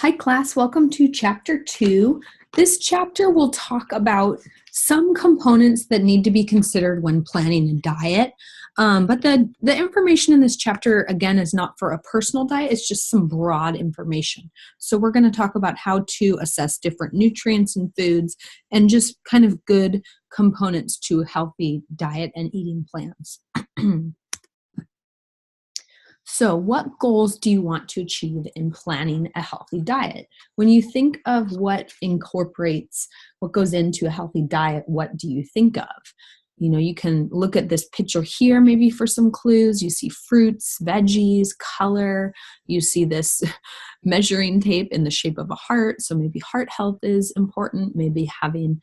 Hi class, welcome to chapter 2. This chapter will talk about some components that need to be considered when planning a diet. But the information in this chapter, again, is not for a personal diet, it's just some broad information. So we're going to talk about how to assess different nutrients in foods and just kind of good components to a healthy diet and eating plans. So what goals do you want to achieve in planning a healthy diet? When you think of what goes into a healthy diet, what do you think of? You know, you can look at this picture here maybe for some clues. You see fruits, veggies, color. You see this measuring tape in the shape of a heart. So maybe heart health is important. Maybe having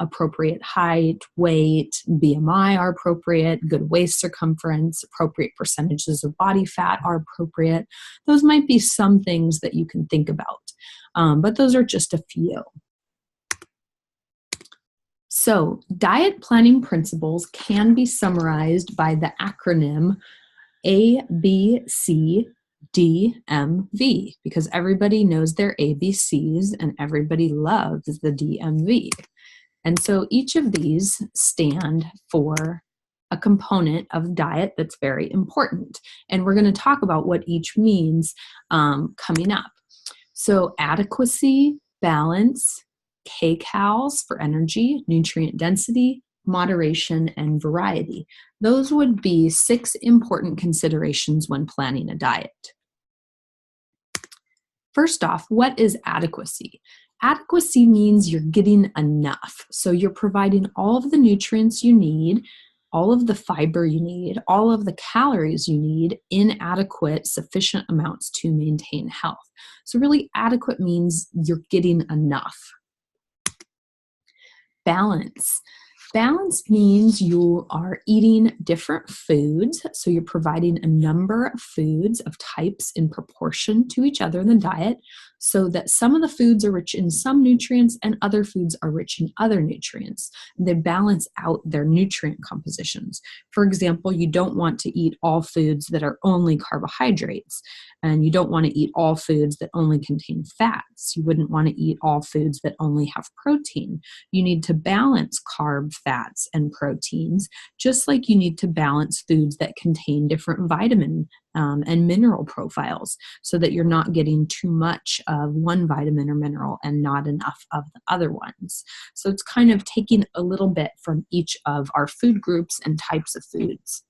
appropriate height, weight, BMI are appropriate, good waist circumference, appropriate percentages of body fat are appropriate. Those might be some things that you can think about, but those are just a few. So diet planning principles can be summarized by the acronym ABCDMV, because everybody knows their ABCs and everybody loves the DMV. And so each of these stand for a component of diet that's very important. And we're going to talk about what each means coming up. So adequacy, balance, kcals for energy, nutrient density, moderation, and variety. Those would be 6 important considerations when planning a diet. First off, what is adequacy? Adequacy means you're getting enough. So you're providing all of the nutrients you need, all of the fiber you need, all of the calories you need in adequate, sufficient amounts to maintain health. So really adequate means you're getting enough. Balance. Balance means you are eating different foods, so you're providing a number of foods of types in proportion to each other in the diet, so that some of the foods are rich in some nutrients and other foods are rich in other nutrients. They balance out their nutrient compositions. For example, you don't want to eat all foods that are only carbohydrates, and you don't want to eat all foods that only contain fats. You wouldn't want to eat all foods that only have protein. You need to balance carbs, fats, and proteins, just like you need to balance foods that contain different vitamin and mineral profiles, so that you're not getting too much of one vitamin or mineral and not enough of the other ones. So it's kind of taking a little bit from each of our food groups and types of foods.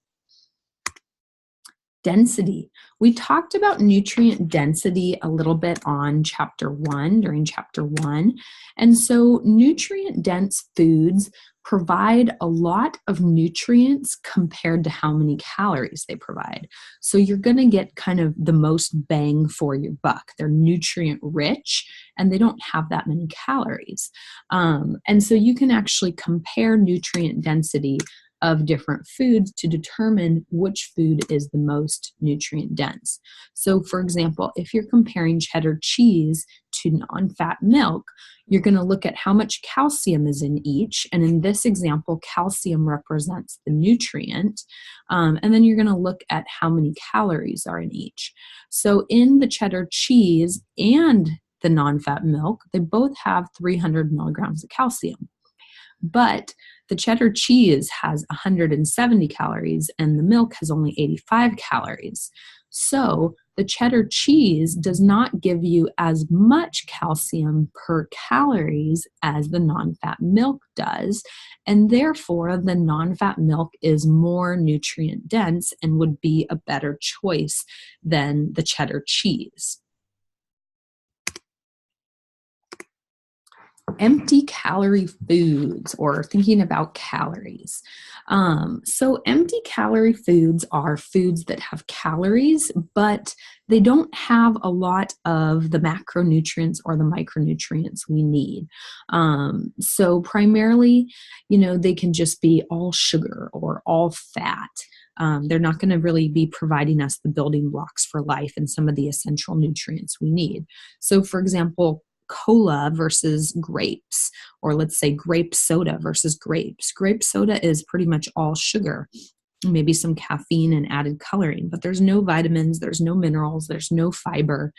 Density. We talked about nutrient density a little bit on during chapter 1. And so nutrient dense foods provide a lot of nutrients compared to how many calories they provide. So you're going to get kind of the most bang for your buck. They're nutrient rich and they don't have that many calories. And so you can actually compare nutrient density of different foods to determine which food is the most nutrient dense. So for example, if you're comparing cheddar cheese to non-fat milk, you're going to look at how much calcium is in each. And in this example, calcium represents the nutrient. And then you're going to look at how many calories are in each. So in the cheddar cheese and the non-fat milk, they both have 300 milligrams of calcium. But the cheddar cheese has 170 calories and the milk has only 85 calories. So the cheddar cheese does not give you as much calcium per calories as the non-fat milk does. And therefore, the non-fat milk is more nutrient dense and would be a better choice than the cheddar cheese. Empty calorie foods, or thinking about calories. So empty calorie foods are foods that have calories, but they don't have a lot of the macronutrients or the micronutrients we need. So primarily, they can just be all sugar or all fat. They're not going to really be providing us the building blocks for life and some of the essential nutrients we need. So for example, cola versus grapes, or let's say grape soda versus grapes. Grape soda is pretty much all sugar, maybe some caffeine and added coloring, but there's no vitamins, there's no minerals, there's no fiber.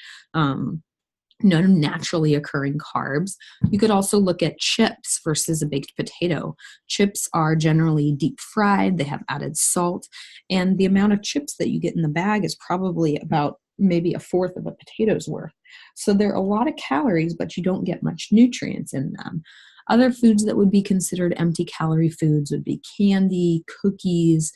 no naturally occurring carbs. You could also look at chips versus a baked potato. Chips are generally deep fried, they have added salt, and the amount of chips that you get in the bag is probably about maybe a fourth of a potato's worth. So there are a lot of calories, but you don't get much nutrients in them. Other foods that would be considered empty calorie foods would be candy, cookies,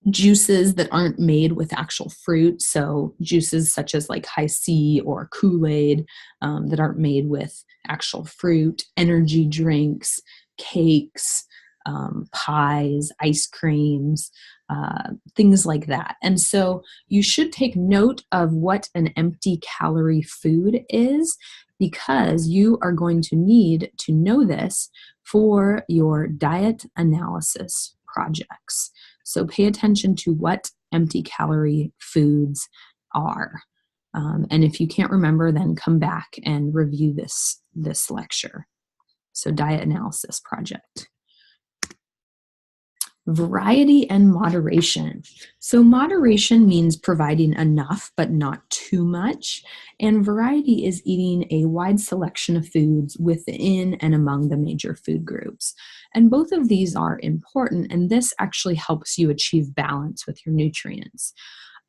juices that aren't made with actual fruit. So juices such as like high C or Kool-Aid that aren't made with actual fruit, energy drinks, cakes, pies, ice creams, things like that. And so you should take note of what an empty calorie food is, because you are going to need to know this for your diet analysis projects. So pay attention to what empty calorie foods are. And if you can't remember, then come back and review this lecture. So diet analysis project. Variety and moderation. So moderation means providing enough but not too much, and variety is eating a wide selection of foods within and among the major food groups. And both of these are important, and this actually helps you achieve balance with your nutrients.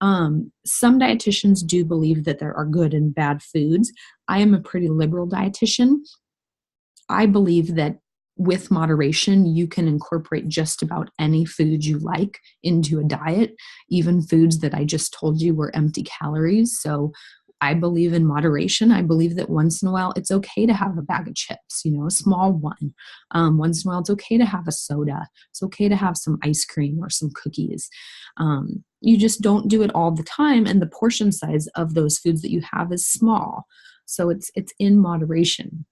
Some dietitians do believe that there are good and bad foods. I am a pretty liberal dietitian. I believe that with moderation, you can incorporate just about any food you like into a diet, even foods that I just told you were empty calories. So I believe in moderation. I believe that once in a while, it's okay to have a bag of chips, a small one. Once in a while, it's okay to have a soda. It's okay to have some ice cream or some cookies. You just don't do it all the time, and the portion size of those foods that you have is small. So it's in moderation.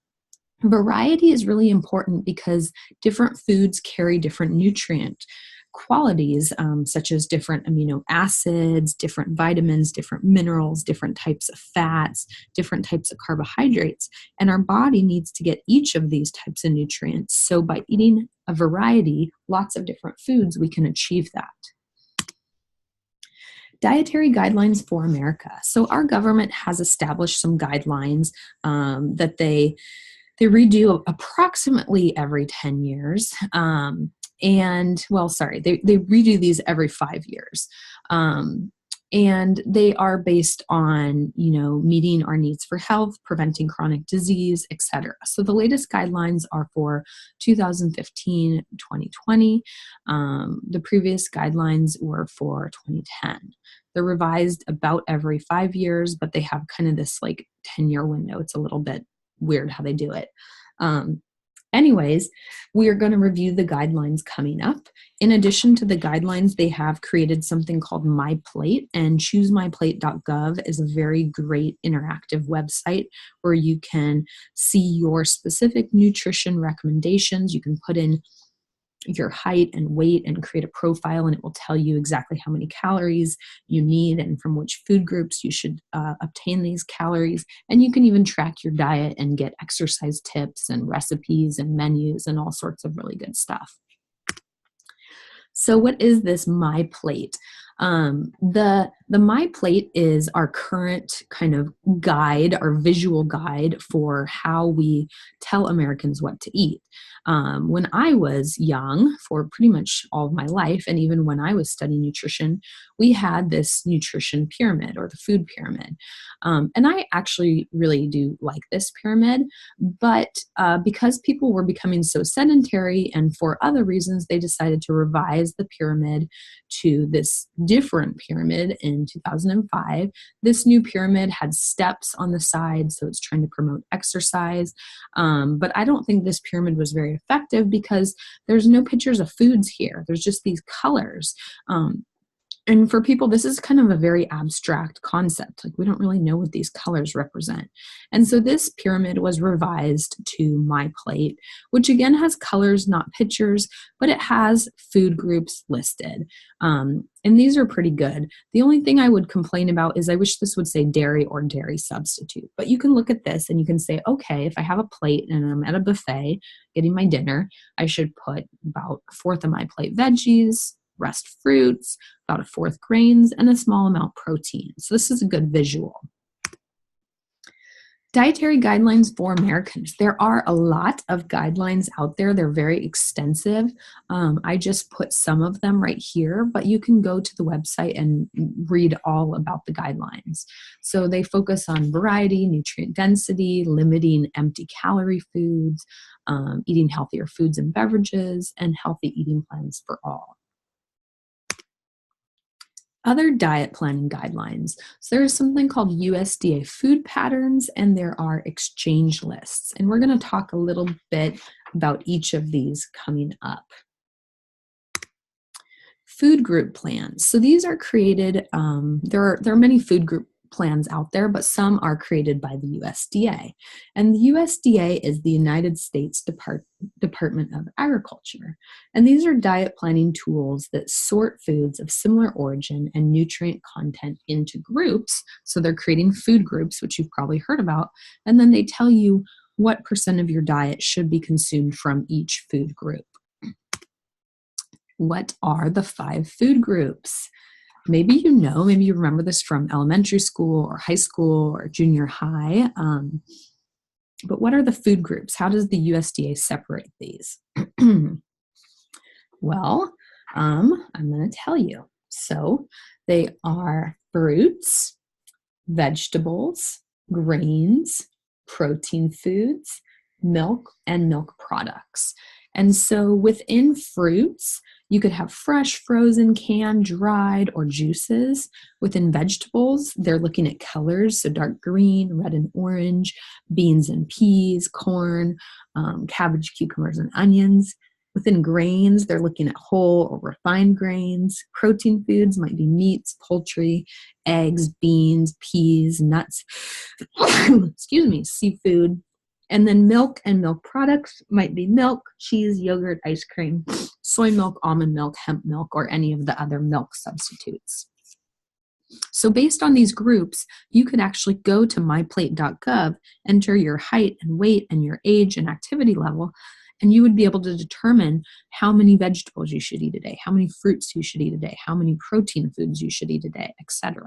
Variety is really important because different foods carry different nutrient qualities, such as different amino acids, different vitamins, different minerals, different types of fats, different types of carbohydrates. And our body needs to get each of these types of nutrients. So by eating a variety, lots of different foods, we can achieve that. Dietary guidelines for America. So our government has established some guidelines that they redo approximately every 10 years. They redo these every 5 years. And they are based on, meeting our needs for health, preventing chronic disease, etc. So the latest guidelines are for 2015, 2020. The previous guidelines were for 2010. They're revised about every 5 years, but they have kind of this 10-year window. It's a little bit weird how they do it. Anyways, we are going to review the guidelines coming up. In addition to the guidelines, they have created something called MyPlate, and choosemyplate.gov is a very great interactive website where you can see your specific nutrition recommendations. You can put in your height and weight and create a profile, and it will tell you exactly how many calories you need and from which food groups you should obtain these calories. And you can even track your diet and get exercise tips and recipes and menus and all sorts of really good stuff. So what is this MyPlate? The MyPlate is our current kind of guide, our visual guide for how we tell Americans what to eat. When I was young, for pretty much all of my life, and even when I was studying nutrition, we had this nutrition pyramid or the food pyramid. And I actually really do like this pyramid, but because people were becoming so sedentary and for other reasons, they decided to revise the pyramid to this different pyramid in 2005. This new pyramid had steps on the side, so it's trying to promote exercise. But I don't think this pyramid was very effective because there's no pictures of foods here. There's just these colors. And for people, this is kind of a very abstract concept. We don't really know what these colors represent. And so this pyramid was revised to MyPlate, which again has colors, not pictures, but it has food groups listed. And these are pretty good. The only thing I would complain about is I wish this would say dairy or dairy substitute. But you can look at this and you can say, okay, if I have a plate and I'm at a buffet getting my dinner, I should put about a fourth of my plate veggies, rest fruits, about a fourth grains, and a small amount protein. So this is a good visual. Dietary guidelines for Americans. There are a lot of guidelines out there. They're very extensive. I just put some of them right here, but you can go to the website and read all about the guidelines. So they focus on variety, nutrient density, limiting empty calorie foods, eating healthier foods and beverages, and healthy eating plans for all. Other diet planning guidelines. So there is something called USDA Food Patterns, and there are exchange lists. And we're going to talk a little bit about each of these coming up. Food group plans. So these are created, there are many food group plans out there, but some are created by the USDA. And the USDA is the United States Department of Agriculture. And these are diet planning tools that sort foods of similar origin and nutrient content into groups. So they're creating food groups, which you've probably heard about, and then they tell you what % of your diet should be consumed from each food group. What are the 5 food groups? Maybe you know, maybe you remember this from elementary school or high school or junior high. But what are the food groups? How does the USDA separate these? Well, I'm going to tell you. So they are fruits, vegetables, grains, protein foods, milk, and milk products. And so within fruits, you could have fresh, frozen, canned, dried, or juices. Within vegetables, they're looking at colors, so dark green, red and orange, beans and peas, corn, cabbage, cucumbers, and onions. Within grains, they're looking at whole or refined grains. Protein foods might be meats, poultry, eggs, beans, peas, nuts, excuse me, seafood. And then milk and milk products might be milk, cheese, yogurt, ice cream, soy milk, almond milk, hemp milk, or any of the other milk substitutes. So based on these groups, you could actually go to myplate.gov, enter your height and weight and your age and activity level, and you would be able to determine how many vegetables you should eat a day, how many fruits you should eat a day, how many protein foods you should eat a day, etc.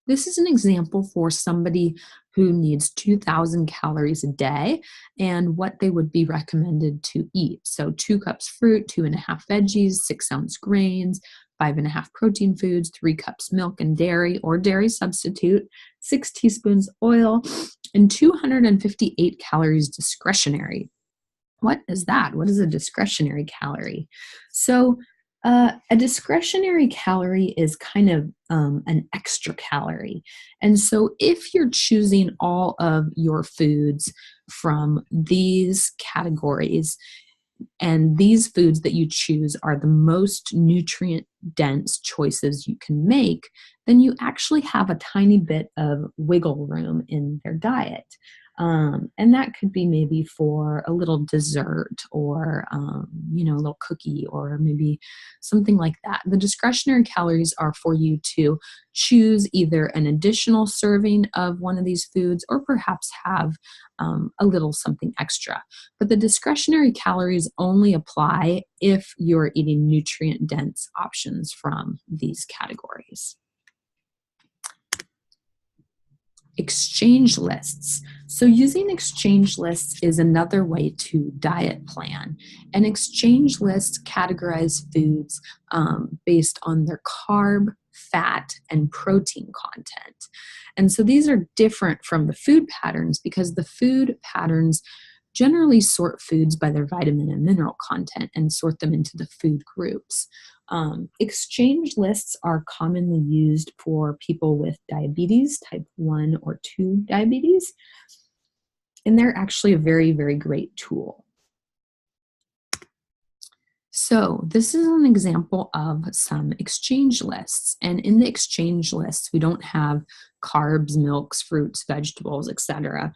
This is an example for somebody who needs 2,000 calories a day and what they would be recommended to eat. So 2 cups fruit, 2.5 veggies, 6 ounce grains, 5.5 protein foods, 3 cups milk and dairy or dairy substitute, 6 teaspoons oil, and 258 calories discretionary. What is that? What is a discretionary calorie? So a discretionary calorie is kind of an extra calorie. And so if you're choosing all of your foods from these categories, and these foods that you choose are the most nutrient dense choices you can make, then you actually have a tiny bit of wiggle room in their diet. And that could be maybe for a little dessert or, a little cookie or maybe something like that. The discretionary calories are for you to choose either an additional serving of one of these foods or perhaps have a little something extra. But the discretionary calories only apply if you're eating nutrient-dense options from these categories. Exchange lists. So using exchange lists is another way to diet plan. And exchange lists categorize foods based on their carb, fat, and protein content. And so these are different from the food patterns because the food patterns generally sort foods by their vitamin and mineral content and sort them into the food groups. Exchange lists are commonly used for people with diabetes, type 1 or 2 diabetes, and they're actually a very, very great tool. So this is an example of some exchange lists, and in the exchange lists, we don't have carbs, milks, fruits, vegetables, etc.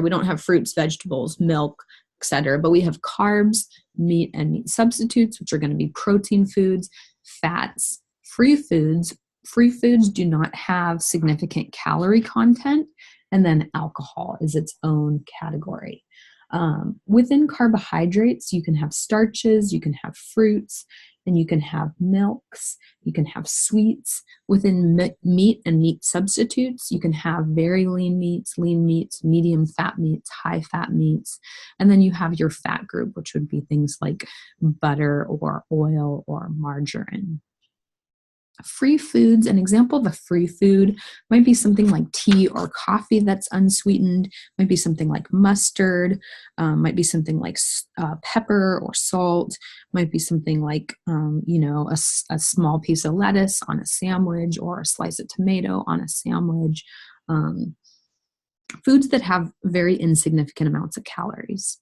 We don't have fruits, vegetables, milk, etc. But we have carbs, meat, and meat substitutes, which are going to be protein foods, fats, free foods. Free foods do not have significant calorie content, and then alcohol is its own category. Within carbohydrates, you can have starches, you can have fruits, and you can have milks, you can have sweets. Within meat and meat substitutes, you can have very lean meats, medium fat meats, high fat meats, and then you have your fat group, which would be things like butter or oil or margarine. Free foods, an example of a free food might be something like tea or coffee that's unsweetened, might be something like mustard, might be something like pepper or salt, might be something like, a small piece of lettuce on a sandwich or a slice of tomato on a sandwich. Foods that have very insignificant amounts of calories.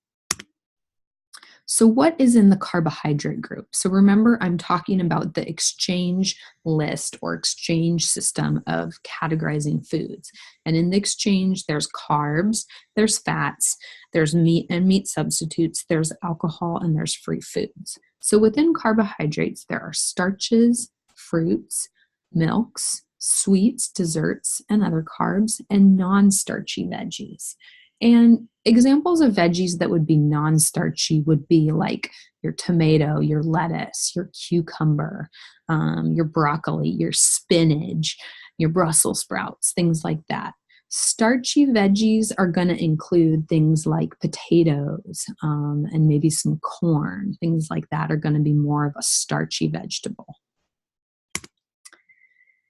So what is in the carbohydrate group? So remember, I'm talking about the exchange list or exchange system of categorizing foods. And in the exchange, there's carbs, there's fats, there's meat and meat substitutes, there's alcohol, and there's free foods. So within carbohydrates, there are starches, fruits, milks, sweets, desserts, and other carbs, and non-starchy veggies. And examples of veggies that would be non-starchy would be like your tomato, your lettuce, your cucumber, your broccoli, your spinach, your Brussels sprouts, things like that. Starchy veggies are going to include things like potatoes and maybe some corn. Things like that are going to be more of a starchy vegetable.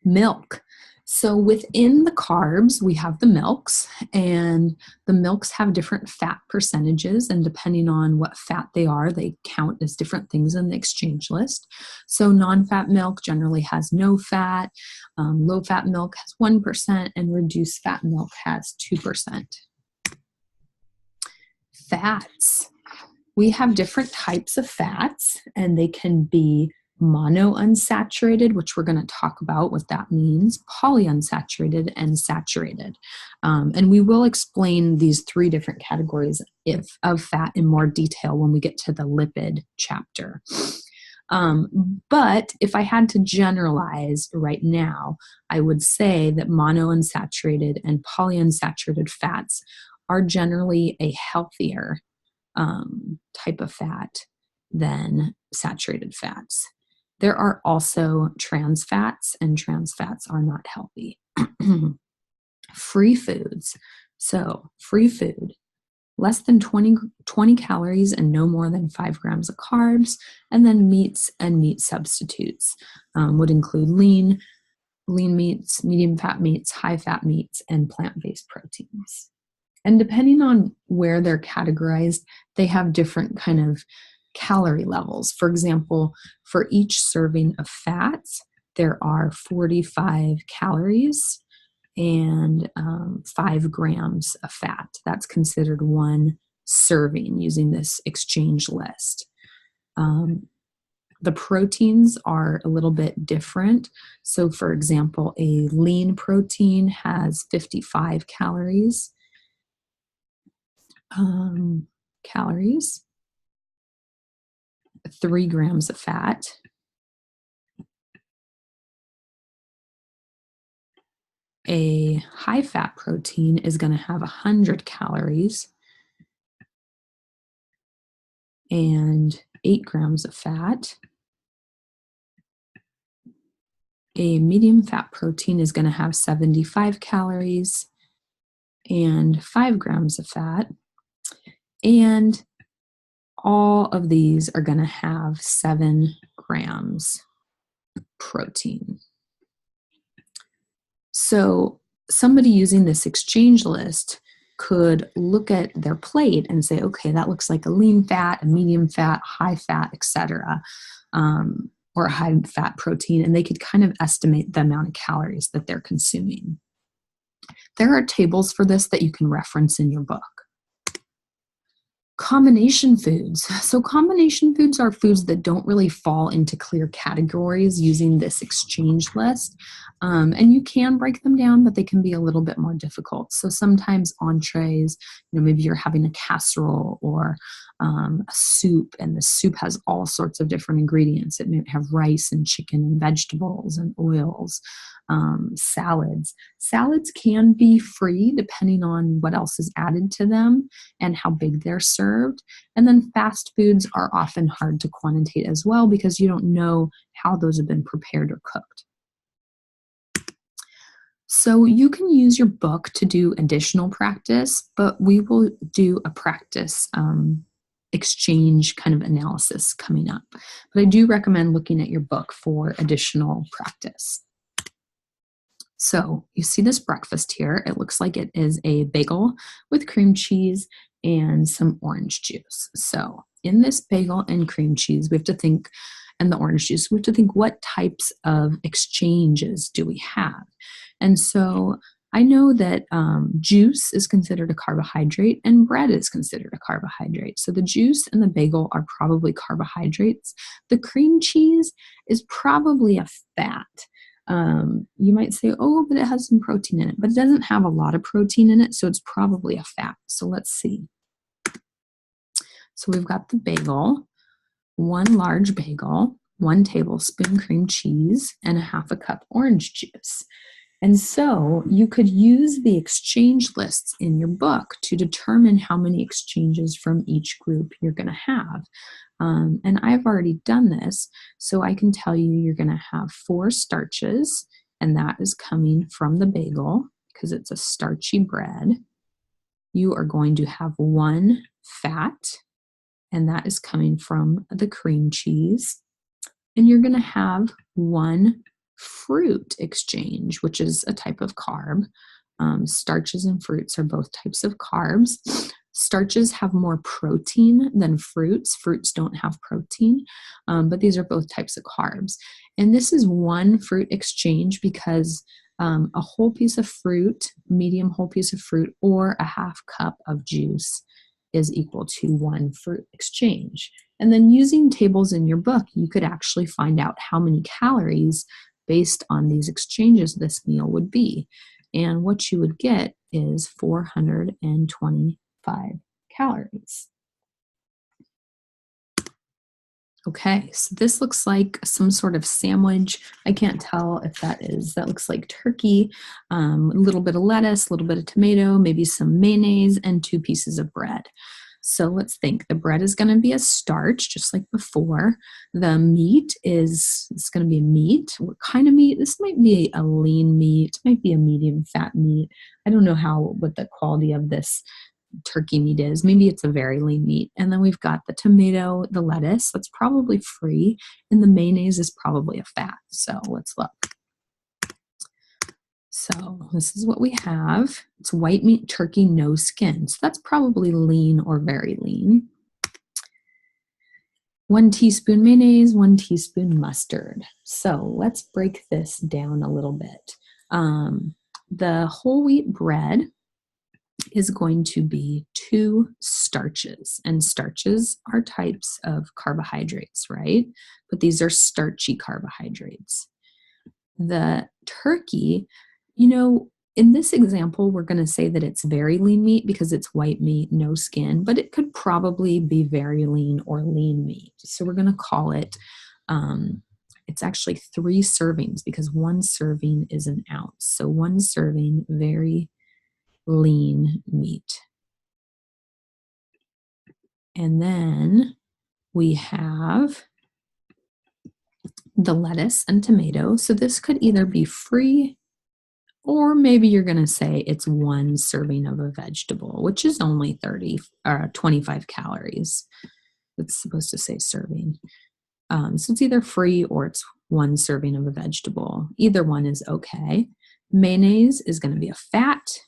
Milk. So within the carbs, we have the milks, and the milks have different fat percentages, and depending on what fat they are, they count as different things in the exchange list. So non-fat milk generally has no fat, low-fat milk has 1%, and reduced fat milk has 2%. Fats. We have different types of fats, and they can be monounsaturated, which we're going to talk about what that means, polyunsaturated, and saturated. And we will explain these three different categories of fat in more detail when we get to the lipid chapter. But if I had to generalize right now, I would say that monounsaturated and polyunsaturated fats are generally a healthier type of fat than saturated fats. There are also trans fats, and trans fats are not healthy. Free foods. So free food, less than 20 calories and no more than 5 grams of carbs. And then meats and meat substitutes would include lean meats, medium fat meats, high fat meats, and plant-based proteins. And depending on where they're categorized, they have different kind of calorie levels. For example, for each serving of fats, there are 45 calories and 5 grams of fat. That's considered one serving using this exchange list. The proteins are a little bit different. So for example, a lean protein has 55 calories. 3 grams of fat. A high fat protein is going to have 100 calories and 8 grams of fat. A medium fat protein is going to have 75 calories and 5 grams of fat. And all of these are going to have 7 grams protein. So somebody using this exchange list could look at their plate and say, okay, that looks like a lean fat, a medium fat, high fat, etc., or a high fat protein, and they could kind of estimate the amount of calories that they're consuming. There are tables for this that you can reference in your book. Combination foods. So combination foods are foods that don't really fall into clear categories using this exchange list. And you can break them down, but they can be a little bit more difficult. So sometimes entrees, maybe you're having a casserole or a soup, and the soup has all sorts of different ingredients. It may have rice and chicken and vegetables and oils. Salads. Salads can be free depending on what else is added to them and how big they're served. And then fast foods are often hard to quantitate as well because you don't know how those have been prepared or cooked. So you can use your book to do additional practice, but we will do a practice exchange kind of analysis coming up. But I do recommend looking at your book for additional practice. So you see this breakfast here. It looks like it is a bagel with cream cheese and some orange juice. So in this bagel and cream cheese, we have to think, and the orange juice, we have to think, what types of exchanges do we have? And so I know that juice is considered a carbohydrate and bread is considered a carbohydrate. So the juice and the bagel are probably carbohydrates. The cream cheese is probably a fat. You might say, oh, but it has some protein in it, but it doesn't have a lot of protein in it, so it's probably a fat. So let's see. So we've got the bagel, 1 large bagel, 1 tablespoon cream cheese, and a 1/2 cup orange juice. And so you could use the exchange lists in your book to determine how many exchanges from each group you're going to have. And I've already done this, so I can tell you you're going to have 4 starches, and that is coming from the bagel because it's a starchy bread. You are going to have 1 fat, and that is coming from the cream cheese. And you're going to have 1 fruit exchange, which is a type of carb. Starches and fruits are both types of carbs. Starches have more protein than fruits. Fruits don't have protein, but these are both types of carbs. And this is 1 fruit exchange because a whole piece of fruit, medium whole piece of fruit, or a 1/2 cup of juice is equal to 1 fruit exchange. And then using tables in your book, you could actually find out how many calories based on these exchanges this meal would be. And what you would get is 425 calories. Okay, so this looks like some sort of sandwich. I can't tell if that looks like turkey, a little bit of lettuce, a little bit of tomato, maybe some mayonnaise, and 2 pieces of bread. So let's think. The bread is going to be a starch, just like before. The meat it's going to be a meat. What kind of meat? This might be a lean meat, might be a medium fat meat. I don't know what the quality of this turkey meat is. Maybe it's a very lean meat. And then we've got the tomato, the lettuce, that's probably free, and the mayonnaise is probably a fat. So let's look. So this is what we have. It's white meat turkey, no skin. So that's probably lean or very lean. 1 teaspoon mayonnaise, 1 teaspoon mustard. So let's break this down a little bit. The whole wheat bread is going to be 2 starches, and starches are types of carbohydrates, right? But these are starchy carbohydrates. The turkey, in this example, we're going to say that it's very lean meat because it's white meat, no skin, but it could probably be very lean or lean meat. So we're going to call it, it's actually 3 servings because 1 serving is an ounce. So 1 serving, very lean meat. And then we have the lettuce and tomato. So this could either be free, or maybe you're going to say it's 1 serving of a vegetable, which is only 25 calories. It's supposed to say serving. So it's either free or it's 1 serving of a vegetable. Either one is okay. Mayonnaise is going to be a fat,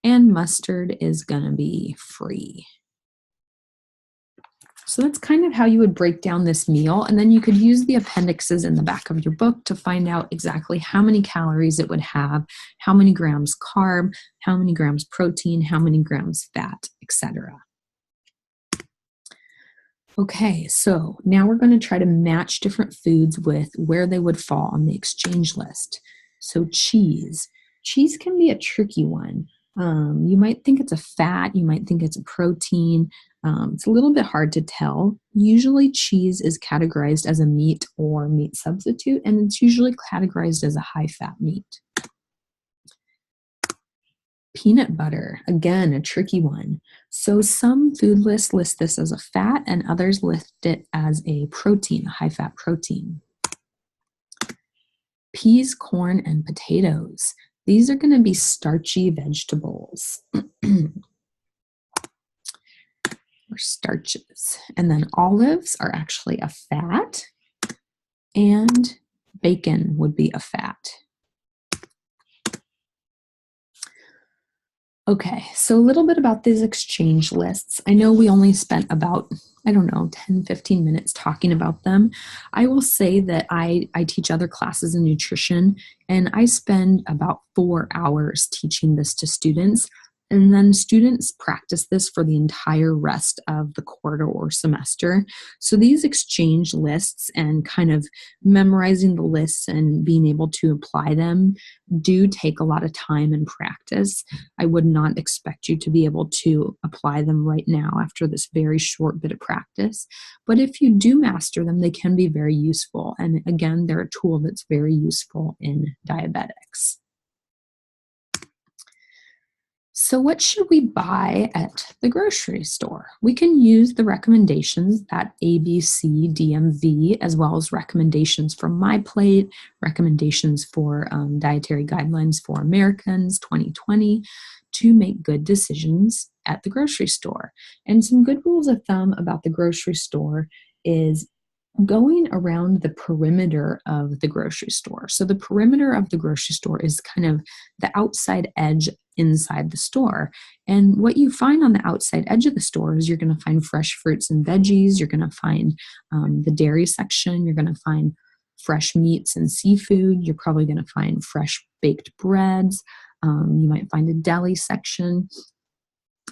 and mustard is going to be free. So that's kind of how you would break down this meal. And then you could use the appendixes in the back of your book to find out exactly how many calories it would have, how many grams carb, how many grams protein, how many grams fat, etc. Okay, so now we're going to try to match different foods with where they would fall on the exchange list. So cheese. Cheese can be a tricky one. You might think it's a fat, you might think it's a protein. It's a little bit hard to tell. Usually cheese is categorized as a meat or meat substitute, and it's usually categorized as a high-fat meat. Peanut butter, again, a tricky one. So some food lists list this as a fat and others list it as a protein, a high-fat protein. Peas, corn, and potatoes. These are going to be starchy vegetables or starches. And then olives are actually a fat, and bacon would be a fat. Okay, so a little bit about these exchange lists. I know we only spent about, 10, 15 minutes talking about them. I will say that I teach other classes in nutrition, and I spend about 4 hours teaching this to students. And then students practice this for the entire rest of the quarter or semester. So these exchange lists and kind of memorizing the lists and being able to apply them do take a lot of time and practice. I would not expect you to be able to apply them right now after this very short bit of practice. But if you do master them, they can be very useful. And again, they're a tool that's very useful in diabetics. So what should we buy at the grocery store? We can use the recommendations at ABC, DMV, as well as recommendations from MyPlate, recommendations for Dietary Guidelines for Americans 2020 to make good decisions at the grocery store. And some good rules of thumb about the grocery store is going around the perimeter of the grocery store. So the perimeter of the grocery store is kind of the outside edge inside the store. And what you find on the outside edge of the store is you're going to find fresh fruits and veggies. You're going to find the dairy section. You're going to find fresh meats and seafood. You're probably going to find fresh baked breads. You might find a deli section.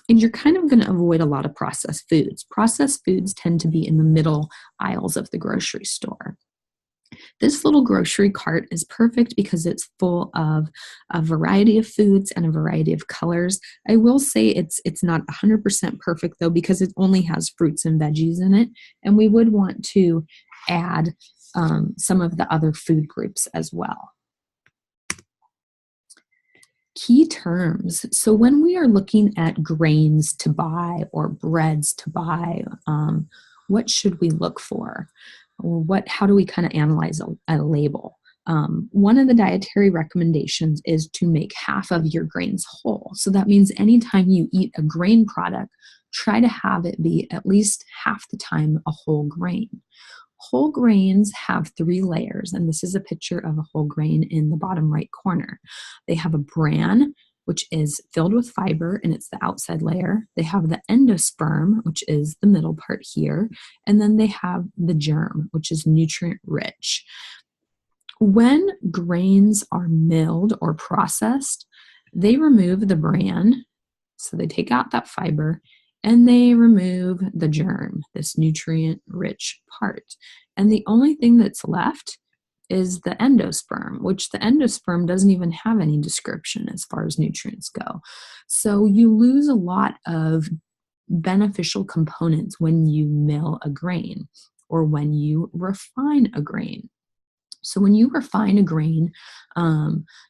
And you're kind of going to avoid a lot of processed foods. Processed foods tend to be in the middle aisles of the grocery store. This little grocery cart is perfect because it's full of a variety of foods and a variety of colors. I will say it's not 100% perfect though, because it only has fruits and veggies in it. And we would want to add some of the other food groups as well. Key terms. So when we are looking at grains to buy or breads to buy, what should we look for? Or how do we kind of analyze a label? One of the dietary recommendations is to make half of your grains whole. So that means anytime you eat a grain product, try to have it be at least half the time a whole grain. Whole grains have 3 layers, and this is a picture of a whole grain in the bottom right corner. They have a bran, which is filled with fiber, and it's the outside layer. They have the endosperm, which is the middle part here, and then they have the germ, which is nutrient rich. When grains are milled or processed, they remove the bran, so they take out that fiber, and they remove the germ, this nutrient-rich part. And the only thing that's left is the endosperm, which the endosperm doesn't even have any description as far as nutrients go. So you lose a lot of beneficial components when you mill a grain or when you refine a grain. So when you refine a grain,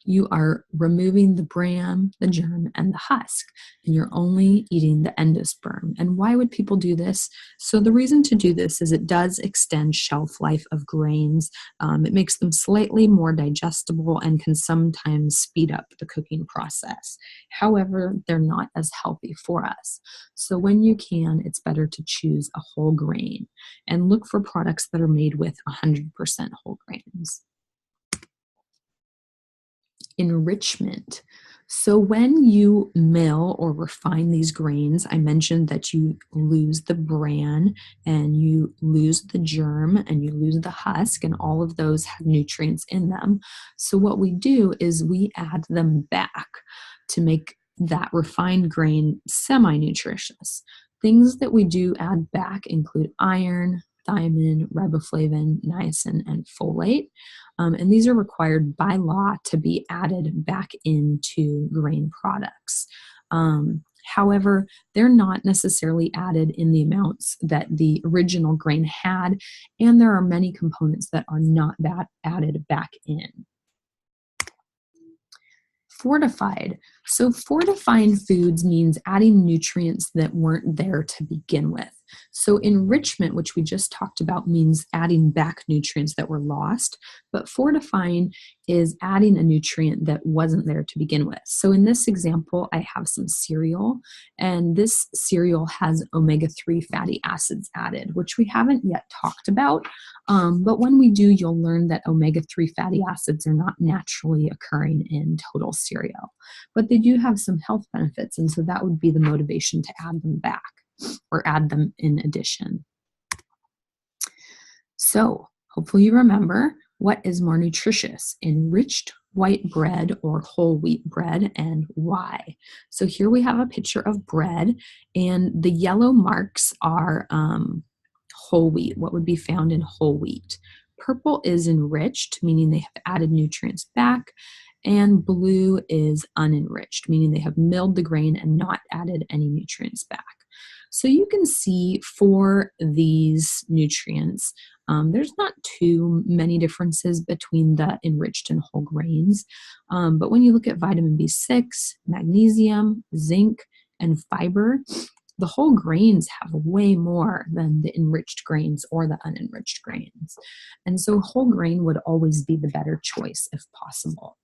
you are removing the bran, the germ, and the husk, and you're only eating the endosperm. And why would people do this? So the reason to do this is it does extend shelf life of grains. It makes them slightly more digestible and can sometimes speed up the cooking process. However, they're not as healthy for us. So when you can, it's better to choose a whole grain and look for products that are made with 100% whole grains. Enrichment. So when you mill or refine these grains, I mentioned that you lose the bran and you lose the germ and you lose the husk, and all of those have nutrients in them. So what we do is we add them back to make that refined grain semi-nutritious. Things that we do add back include iron, thiamine, riboflavin, niacin, and folate. And these are required by law to be added back into grain products. However, they're not necessarily added in the amounts that the original grain had, and there are many components that are not added back in. Fortified. So fortifying foods means adding nutrients that weren't there to begin with. So enrichment, which we just talked about, means adding back nutrients that were lost, but fortifying is adding a nutrient that wasn't there to begin with. So in this example, I have some cereal, and this cereal has omega-3 fatty acids added, which we haven't yet talked about, but when we do, you'll learn that omega-3 fatty acids are not naturally occurring in total cereal, but they do have some health benefits, and so that would be the motivation to add them back or add them in addition. So hopefully you remember, what is more nutritious, enriched white bread or whole wheat bread, and why? So here we have a picture of bread, and the yellow marks are whole wheat, what would be found in whole wheat. Purple is enriched, meaning they have added nutrients back, and blue is unenriched, meaning they have milled the grain and not added any nutrients back. So you can see for these nutrients, there's not too many differences between the enriched and whole grains, but when you look at vitamin B6, magnesium, zinc, and fiber, the whole grains have way more than the enriched grains or the unenriched grains. And so whole grain would always be the better choice if possible.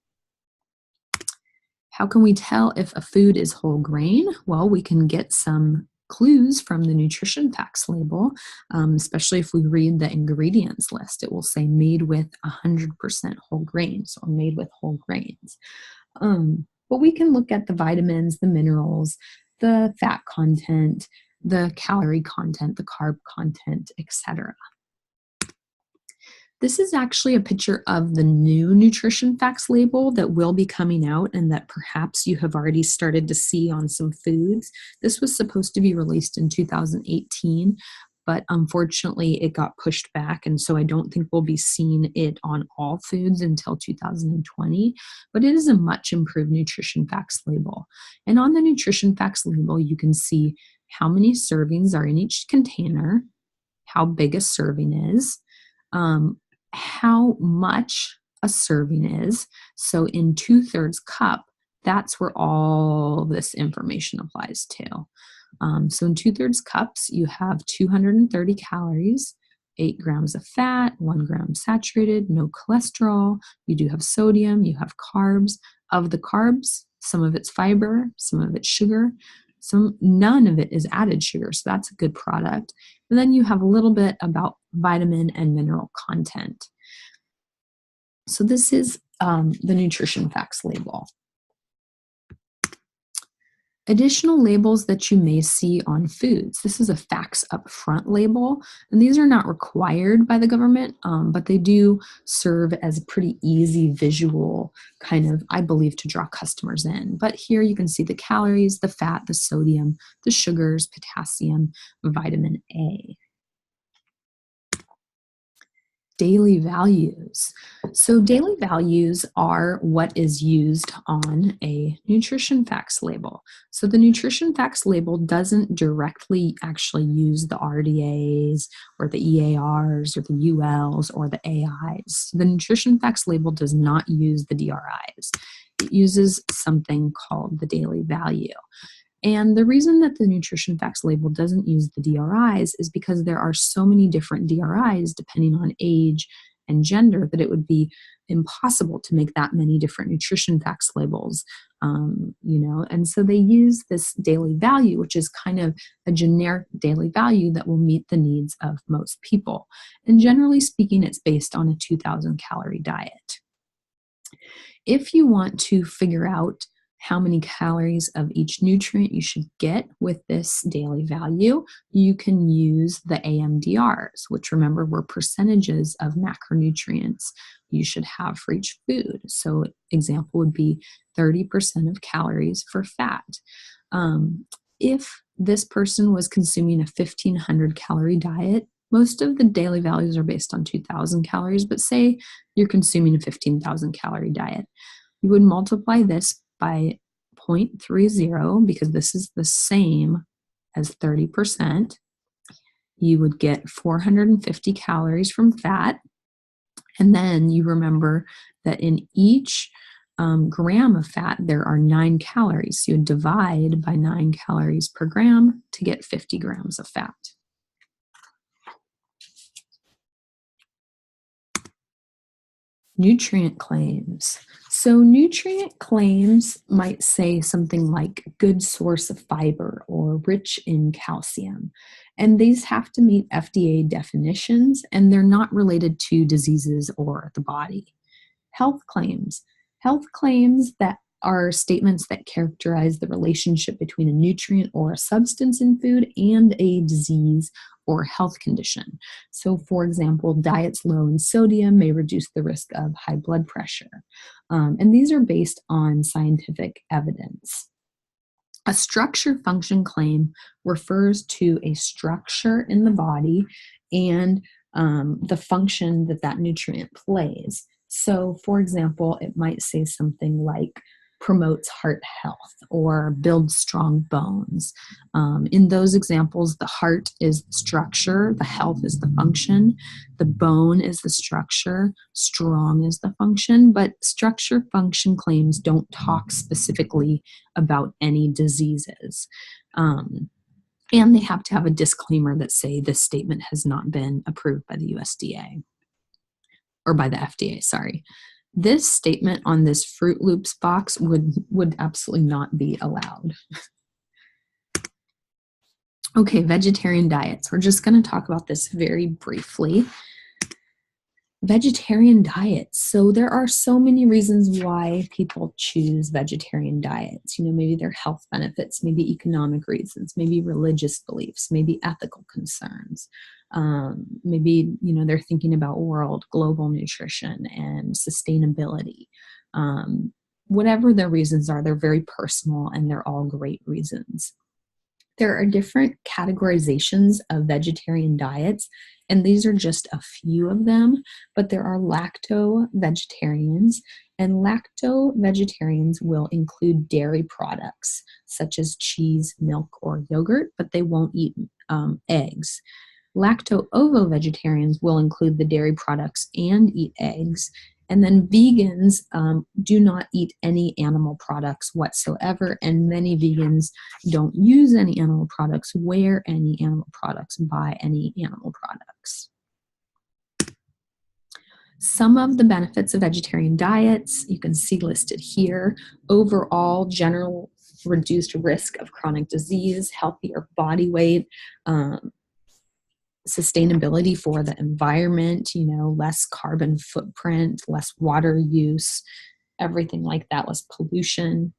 How can we tell if a food is whole grain? Well, we can get some clues from the nutrition facts label, especially if we read the ingredients list. It will say made with 100% whole grains, or made with whole grains. But we can look at the vitamins, the minerals, the fat content, the calorie content, the carb content, etc. This is actually a picture of the new nutrition facts label that will be coming out and that perhaps you have already started to see on some foods. This was supposed to be released in 2018, but unfortunately it got pushed back, and so I don't think we'll be seeing it on all foods until 2020, but it is a much improved nutrition facts label. And on the nutrition facts label, you can see how many servings are in each container, how big a serving is, how much a serving is. So in 2/3 cup, that's where all this information applies to. So in 2/3 cups, you have 230 calories, 8 grams of fat, 1 gram saturated, no cholesterol. You do have sodium, you have carbs. Of the carbs, some of it's fiber, some of it's sugar, none of it is added sugar, so that's a good product. And then you have a little bit about vitamin and mineral content. So this is the nutrition facts label. Additional labels that you may see on foods. This is a facts up front label, and these are not required by the government, but they do serve as a pretty easy visual kind of, I believe, to draw customers in. But here you can see the calories, the fat, the sodium, the sugars, potassium, vitamin A. Daily values. So daily values are what is used on a nutrition facts label. So the nutrition facts label doesn't directly actually use the RDAs or the EARs or the ULs or the AIs. The nutrition facts label does not use the DRIs. It uses something called the daily value. And the reason that the nutrition facts label doesn't use the DRIs is because there are so many different DRIs depending on age and gender that it would be impossible to make that many different nutrition facts labels, and so they use this daily value, which is kind of a generic daily value that will meet the needs of most people. And generally speaking, it's based on a 2,000 calorie diet. If you want to figure out how many calories of each nutrient you should get with this daily value, you can use the AMDRs, which remember were percentages of macronutrients you should have for each food. So example would be 30% of calories for fat. If this person was consuming a 1,500 calorie diet, most of the daily values are based on 2,000 calories, but say you're consuming a 15,000 calorie diet. You would multiply this by 0.30, because this is the same as 30%, you would get 450 calories from fat. And then you remember that in each gram of fat, there are 9 calories. So you divide by 9 calories per gram to get 50 grams of fat. Nutrient claims. So nutrient claims might say something like good source of fiber or rich in calcium. And these have to meet FDA definitions, and they're not related to diseases or the body. Health claims. Health claims that are statements that characterize the relationship between a nutrient or a substance in food and a disease or health condition. So, for example, diets low in sodium may reduce the risk of high blood pressure. And these are based on scientific evidence. A structure function claim refers to a structure in the body and the function that that nutrient plays. So, for example, it might say something like promotes heart health or builds strong bones. In those examples, the heart is the structure, the health is the function, the bone is the structure, strong is the function, but structure function claims don't talk specifically about any diseases. And they have to have a disclaimer that say this statement has not been approved by the USDA. Or by the FDA, sorry. This statement on this Fruit Loops box would absolutely not be allowed. Okay, vegetarian diets. We're just going to talk about this very briefly. Vegetarian diets. So there are so many reasons why people choose vegetarian diets. You know, maybe they're health benefits, maybe economic reasons, maybe religious beliefs, maybe ethical concerns. Maybe, you know, they're thinking about global nutrition and sustainability. Whatever their reasons are, they're very personal and they're all great reasons. There are different categorizations of vegetarian diets, and these are just a few of them, but there are lacto-vegetarians, and lacto-vegetarians will include dairy products such as cheese, milk, or yogurt, but they won't eat eggs. Lacto-ovo-vegetarians will include the dairy products and eat eggs. And then vegans do not eat any animal products whatsoever, and many vegans don't use any animal products, wear any animal products, buy any animal products. Some of the benefits of vegetarian diets you can see listed here. Overall, general reduced risk of chronic disease, healthier body weight, sustainability for the environment, you know, less carbon footprint, less water use, everything like that, less pollution.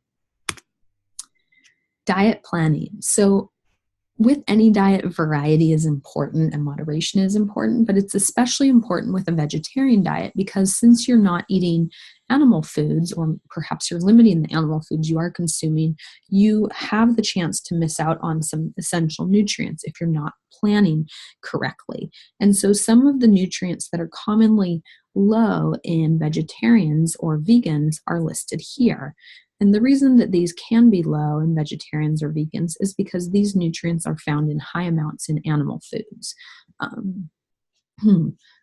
Diet planning. So with any diet, variety is important and moderation is important, but it's especially important with a vegetarian diet because since you're not eating animal foods, or perhaps you're limiting the animal foods you are consuming, you have the chance to miss out on some essential nutrients if you're not planning correctly. And so some of the nutrients that are commonly low in vegetarians or vegans are listed here. And the reason that these can be low in vegetarians or vegans is because these nutrients are found in high amounts in animal foods.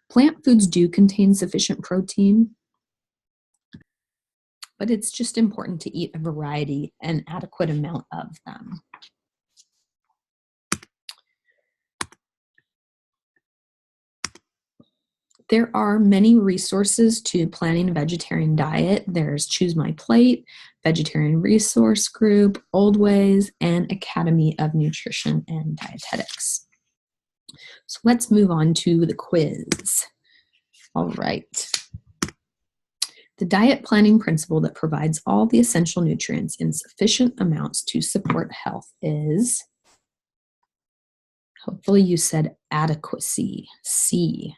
Plant foods do contain sufficient protein, but it's just important to eat a variety and adequate amount of them. There are many resources to planning a vegetarian diet. There's Choose MyPlate, Vegetarian Resource Group, Old Ways, and Academy of Nutrition and Dietetics. So let's move on to the quiz. All right. The diet planning principle that provides all the essential nutrients in sufficient amounts to support health is, hopefully you said adequacy, C.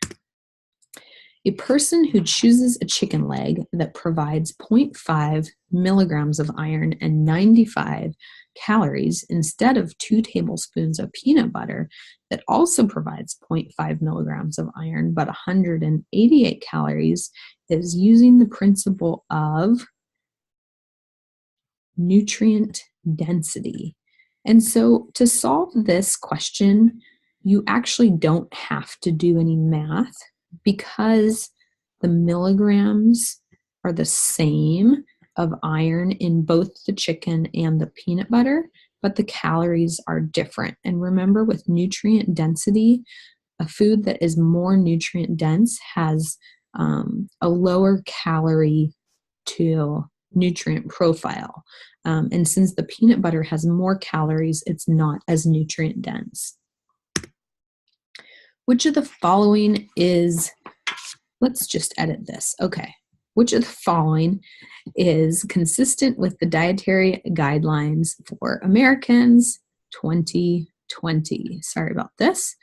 A person who chooses a chicken leg that provides 0.5 milligrams of iron and 95 calories instead of 2 tablespoons of peanut butter that also provides 0.5 milligrams of iron but 188 calories is using the principle of nutrient density. And so to solve this question, you actually don't have to do any math because the milligrams are the same of iron in both the chicken and the peanut butter, but the calories are different. And remember, with nutrient density, a food that is more nutrient dense has a lower calorie to nutrient profile. And since the peanut butter has more calories, it's not as nutrient dense. Which of the following is, let's just edit this. Okay. Which of the following is consistent with the Dietary Guidelines for Americans 2020? Sorry about this.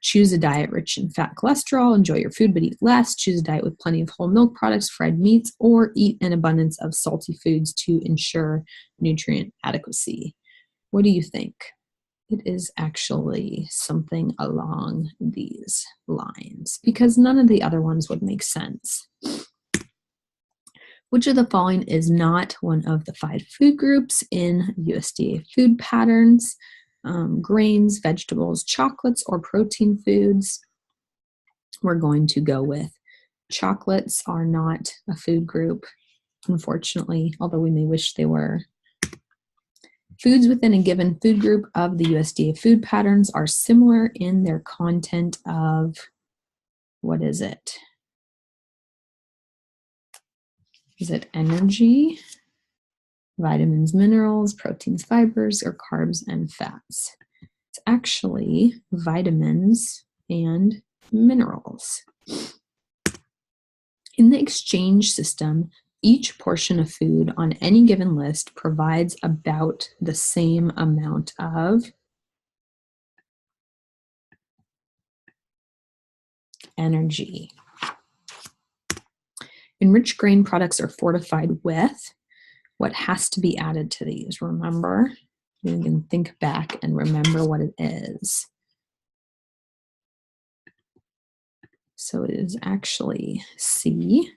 Choose a diet rich in fat, cholesterol, enjoy your food but eat less, choose a diet with plenty of whole milk products, fried meats, or eat an abundance of salty foods to ensure nutrient adequacy. What do you think? It is actually something along these lines because none of the other ones would make sense. Which of the following is not one of the 5 food groups in USDA Food Patterns? Grains, vegetables, chocolates, or protein foods? We're going to go with chocolates are not a food group, unfortunately, although we may wish they were. Foods within a given food group of the USDA Food Patterns are similar in their content of, what is it? Is it energy, vitamins, minerals, proteins, fibers, or carbs and fats? It's actually vitamins and minerals. In the exchange system, each portion of food on any given list provides about the same amount of energy. Enriched grain products are fortified with. What has to be added to these? Remember, you can think back and remember what it is. So it is actually C.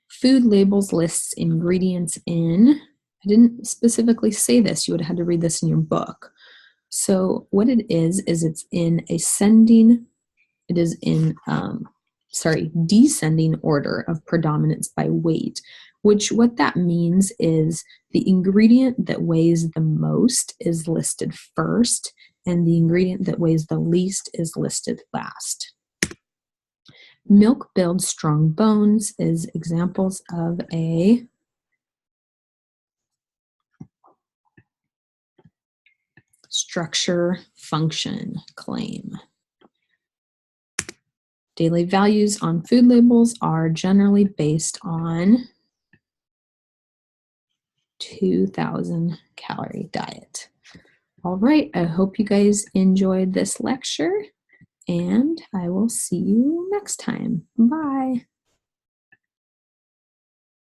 Food labels lists ingredients in. I didn't specifically say this. You would have had to read this in your book. So what it is it's in ascending. It is in descending order of predominance by weight, which what that means is the ingredient that weighs the most is listed first, and the ingredient that weighs the least is listed last. Milk builds strong bones is examples of a structure function claim. Daily values on food labels are generally based on 2,000 calorie diet. All right, I hope you guys enjoyed this lecture, and I will see you next time. Bye.